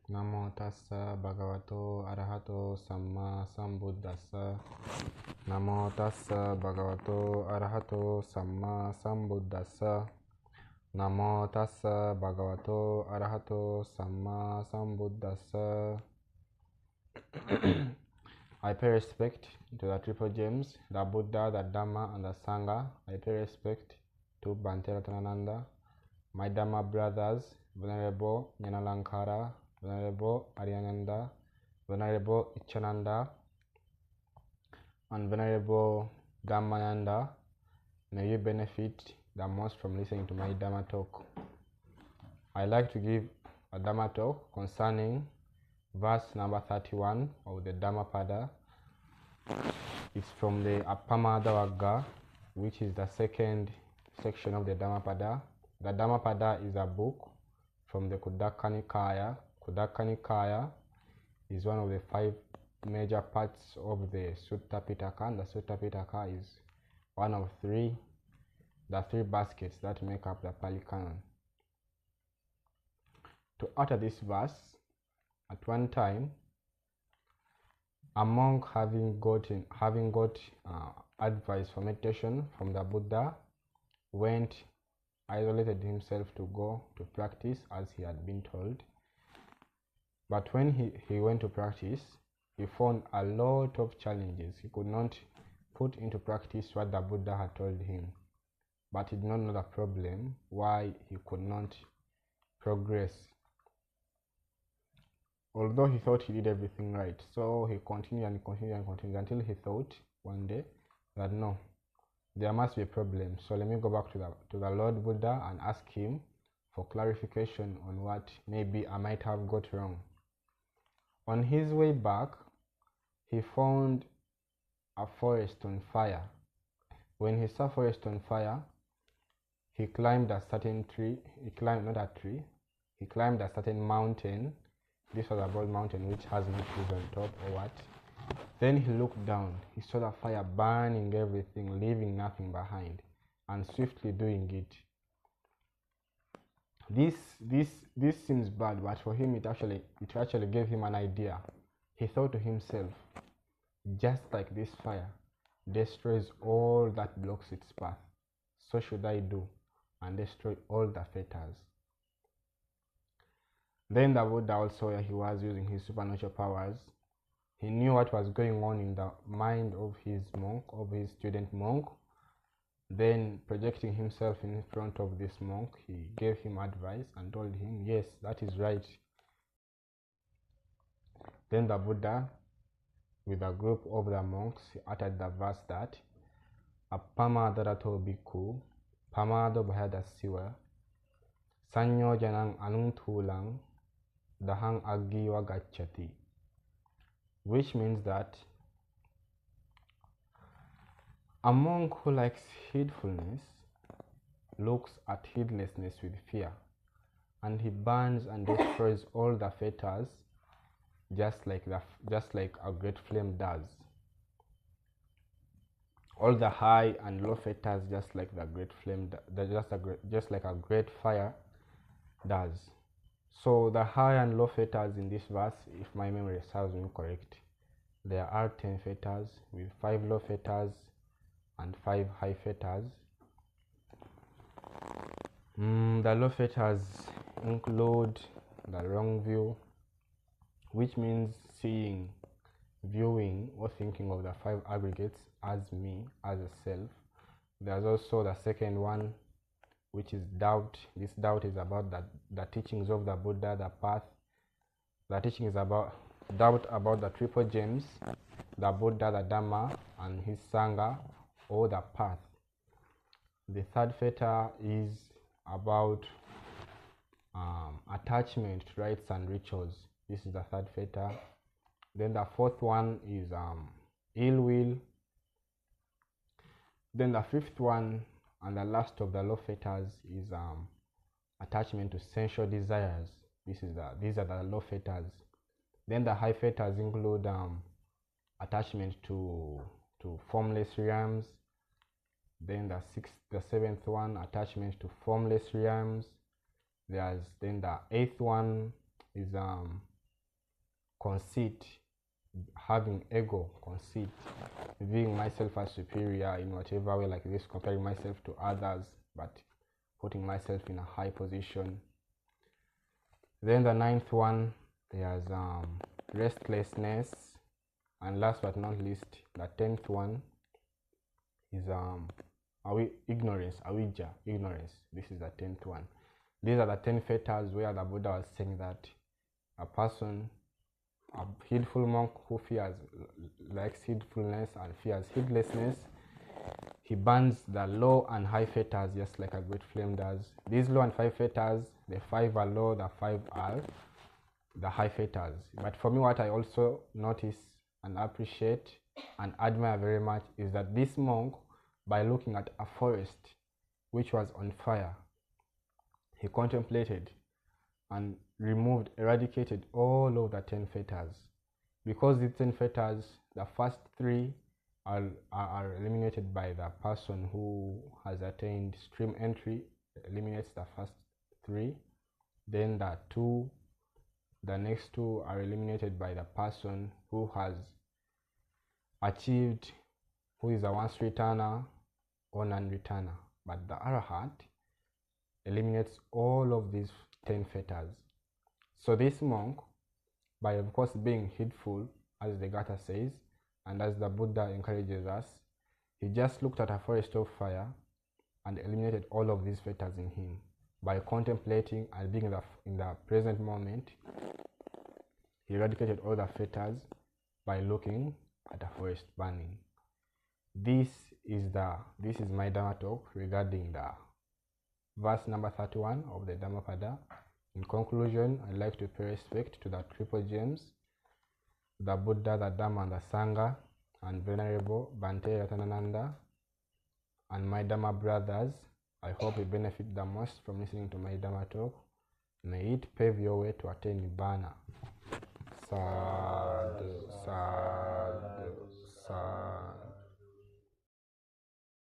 Namo tassa bhagavato arahato samma sambuddhassa. Namo tassa bhagavato arahato samma sambuddhassa. Namo tassa bhagavato arahato samma sambuddhassa. I pay respect to the triple gems, the Buddha, the Dhamma, and the Sangha. I pay respect to Bhante Ratananda, my Dhamma brothers, Venerable Nyanalankara, Venerable Aryananda, Venerable Ichananda, and Venerable Dhammananda. May you benefit the most from listening to my Dhamma talk. I like to give a Dhamma talk concerning verse number 31 of the Dhammapada. It's from the Dhammapada Vagga, which is the second section of the Dhammapada. The Dhammapada is a book from the Khuddaka Nikaya. Khuddaka Nikaya is one of the 5 major parts of the Sutta Pitaka, and the Sutta Pitaka is one of the 3 baskets that make up the Pali Canon. To utter this verse, at one time, a monk having got advice for meditation from the Buddha isolated himself to go to practice as he had been told. But when he went to practice, he found a lot of challenges. He could not put into practice what the Buddha had told him, but he did not know the problem, why he could not progress. Although he thought he did everything right, so he continued until he thought one day that no, there must be a problem. So let me go back to the Lord Buddha and ask him for clarification on what maybe I might have got wrong. On his way back, he found a forest on fire. When he saw forest on fire, he climbed a certain tree. He climbed a certain mountain. This was a broad mountain which has no trees on top or what. Then he looked down. He saw the fire burning everything, leaving nothing behind, and swiftly doing it. This seems bad, but for him it actually gave him an idea. He thought to himself, just like this fire destroys all that blocks its path, so should I do and destroy all the fetters. Then the Buddha also, he was using his supernatural powers. He knew what was going on in the mind of his student monk. Then, projecting himself in front of this monk, he gave him advice and told him, yes, that is right. Then the Buddha, with a group of the monks, uttered the verse that Appamadarato bhikkhu pamado bhayada siva sanyo janang anuntulang dahang aggiwa gacchati, which means that a monk who likes heedfulness looks at heedlessness with fear, and he burns and destroys all the fetters just like a great flame does. All the high and low fetters, just like the great flame, just like a great fire does. So the high and low fetters in this verse, if my memory serves me correct, there are 10 fetters with 5 low fetters and 5 high fetters. The low fetters include the wrong view, which means seeing, viewing, or thinking of the 5 aggregates as me, as a self. There's also the second one, which is doubt. This doubt is about the teachings of the Buddha, the path. The teaching is about doubt about the triple gems, the Buddha, the Dhamma, and his Sangha, or the path. The third fetter is about attachment to rites and rituals. This is the third fetter. Then the fourth one is ill will. Then the fifth one and the last of the low fetters is attachment to sensual desires. These are the low fetters. Then the high fetters include attachment to formless realms. Then the seventh one, attachment to formless realms. Then the eighth one is conceit, having ego, conceit, viewing myself as superior in whatever way, like this, comparing myself to others, but putting myself in a high position. Then the ninth one, there's restlessness. And last but not least, the 10th one is ignorance, avijja, ignorance. This is the 10th one. These are the 10 fetters where the Buddha was saying that a person, a heedful monk who likes heedfulness and fears heedlessness, he burns the low and high fetters just like a great flame does. These low and high fetters, the 5 are low, the 5 are the high fetters. But for me, what I also notice and appreciate and admire very much is that this monk, by looking at a forest which was on fire, he contemplated and eradicated all of the 10 fetters. Because the 10 fetters, the first 3 are eliminated by the person who has attained stream entry, eliminates the first 3. Then the next 2 are eliminated by the person who has achieved, who is a once returner or non-returner. But the Arahant eliminates all of these 10 fetters. So this monk, by of course being heedful, as the Gatha says, and as the Buddha encourages us, he just looked at a forest of fire and eliminated all of these fetters in him. By contemplating and being in the present moment, he eradicated all the fetters by looking at a forest burning. This is my Dhamma talk regarding the verse number 31 of the Dhammapada. In conclusion, I'd like to pay respect to the triple gems, the Buddha, the Dhamma, and the Sangha, and Venerable Bhante Ratanananda, and my Dhamma brothers. I hope you benefit the most from listening to my Dhamma talk. May it pave your way to attain Nibbana.